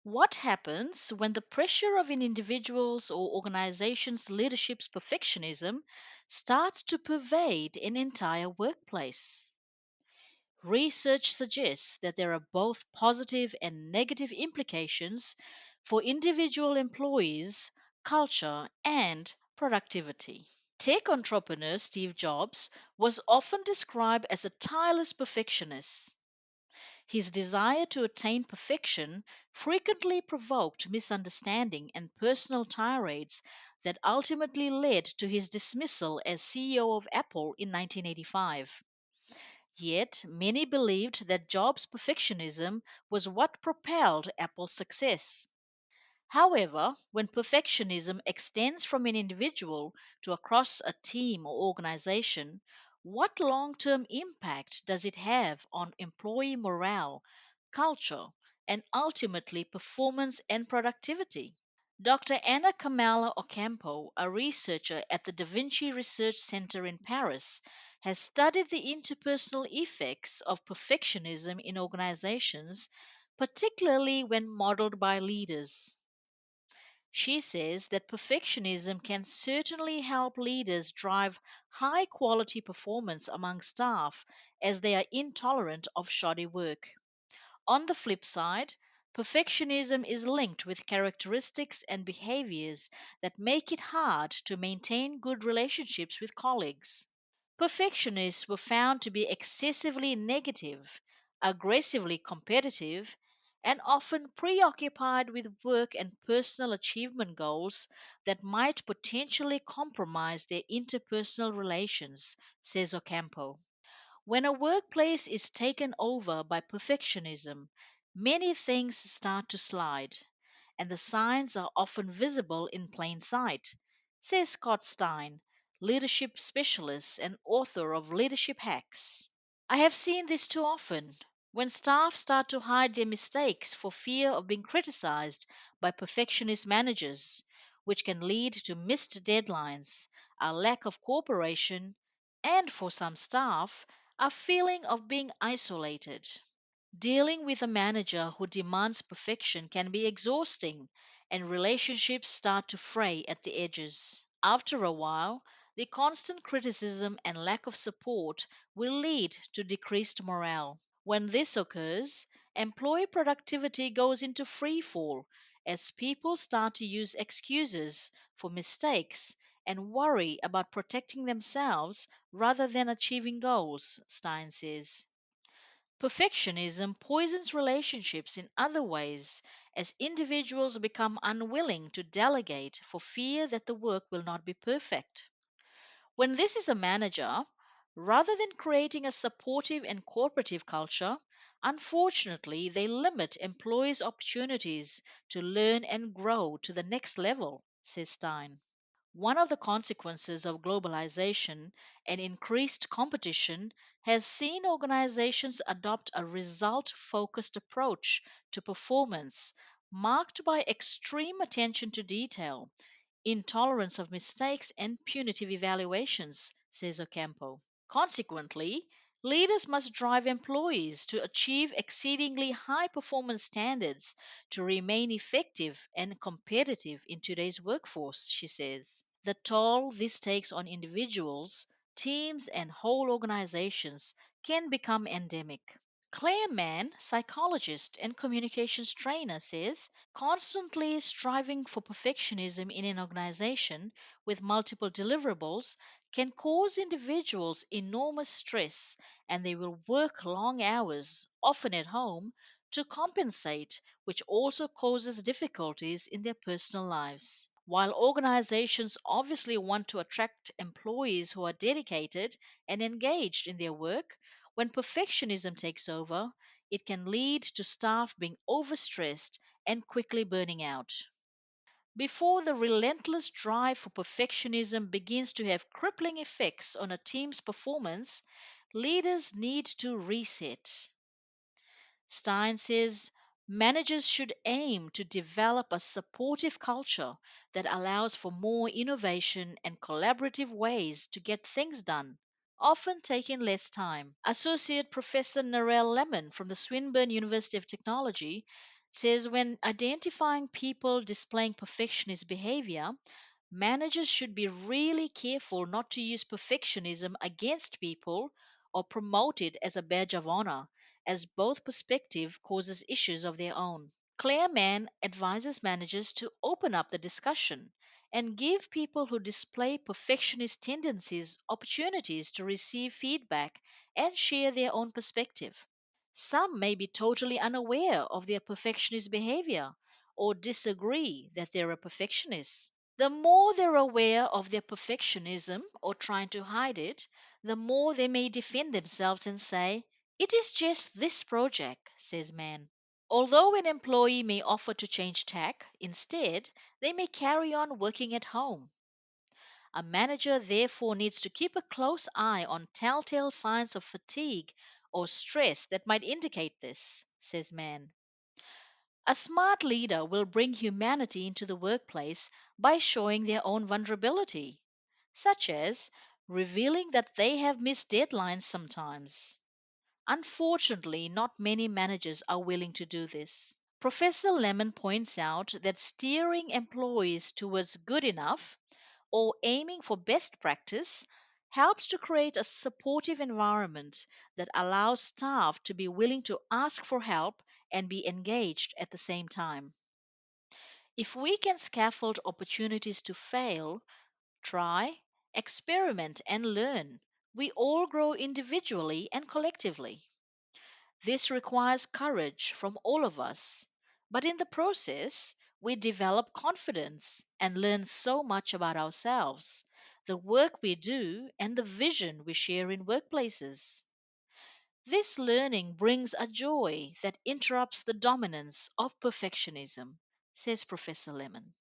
What happens when the pressure of an individual's or organization's leadership's perfectionism starts to pervade an entire workplace? Research suggests that there are both positive and negative implications for individual employees, culture, and productivity. Tech entrepreneur Steve Jobs was often described as a tireless perfectionist. His desire to attain perfection frequently provoked misunderstanding and personal tirades that ultimately led to his dismissal as CEO of Apple in 1985. Yet, many believed that Jobs' perfectionism was what propelled Apple's success. However, when perfectionism extends from an individual to across a team or organization, what long term impact does it have on employee morale, culture, and ultimately performance and productivity? Dr. Anna Kamala Ocampo, a researcher at the Da Vinci Research Center in Paris, has studied the interpersonal effects of perfectionism in organizations, particularly when modeled by leaders. She says that perfectionism can certainly help leaders drive high quality performance among staff as they are intolerant of shoddy work. On the flip side, perfectionism is linked with characteristics and behaviors that make it hard to maintain good relationships with colleagues. Perfectionists were found to be excessively negative, aggressively competitive, and often preoccupied with work and personal achievement goals that might potentially compromise their interpersonal relations, says Ocampo. When a workplace is taken over by perfectionism, many things start to slide, and the signs are often visible in plain sight, says Scott Stein, leadership specialist and author of Leadership Hacks. I have seen this too often. When staff start to hide their mistakes for fear of being criticized by perfectionist managers, which can lead to missed deadlines, a lack of cooperation, and for some staff, a feeling of being isolated. Dealing with a manager who demands perfection can be exhausting, and relationships start to fray at the edges. After a while, the constant criticism and lack of support will lead to decreased morale. When this occurs, employee productivity goes into free fall as people start to use excuses for mistakes and worry about protecting themselves rather than achieving goals, Stein says. Perfectionism poisons relationships in other ways as individuals become unwilling to delegate for fear that the work will not be perfect. When this is a manager, rather than creating a supportive and cooperative culture, unfortunately they limit employees' opportunities to learn and grow to the next level, says Stein. One of the consequences of globalization and increased competition has seen organizations adopt a result focused approach to performance marked by extreme attention to detail, intolerance of mistakes, and punitive evaluations, says Ocampo. Consequently, leaders must drive employees to achieve exceedingly high performance standards to remain effective and competitive in today's workforce, she says. The toll this takes on individuals, teams, and whole organizations can become endemic. Claire Mann, psychologist and communications trainer, says constantly striving for perfectionism in an organization with multiple deliverables can cause individuals enormous stress and they will work long hours, often at home, to compensate, which also causes difficulties in their personal lives. While organizations obviously want to attract employees who are dedicated and engaged in their work, when perfectionism takes over, it can lead to staff being overstressed and quickly burning out. Before the relentless drive for perfectionism begins to have crippling effects on a team's performance, leaders need to reset. Stein says managers should aim to develop a supportive culture that allows for more innovation and collaborative ways to get things done, often taking less time. Associate Professor Narelle Lemon from the Swinburne University of Technology Says when identifying people displaying perfectionist behavior, managers should be really careful not to use perfectionism against people or promote it as a badge of honor, as both perspective causes issues of their own. Clareman advises managers to open up the discussion and give people who display perfectionist tendencies opportunities to receive feedback and share their own perspective. Some may be totally unaware of their perfectionist behavior or disagree that they're a perfectionist. The more they're aware of their perfectionism or trying to hide it, the more they may defend themselves and say, "It is just this project," says Mann. Although an employee may offer to change tack, instead, they may carry on working at home. A manager therefore needs to keep a close eye on telltale signs of fatigue or stress that might indicate this, says Mann. A smart leader will bring humanity into the workplace by showing their own vulnerability, such as revealing that they have missed deadlines sometimes. Unfortunately, not many managers are willing to do this. Professor Lemon points out that steering employees towards good enough or aiming for best practice helps to create a supportive environment that allows staff to be willing to ask for help and be engaged at the same time. If we can scaffold opportunities to fail, try, experiment, and learn, we all grow individually and collectively. This requires courage from all of us, but in the process, we develop confidence and learn so much about ourselves, the work we do, and the vision we share in workplaces. This learning brings a joy that interrupts the dominance of perfectionism, says Professor Lemon.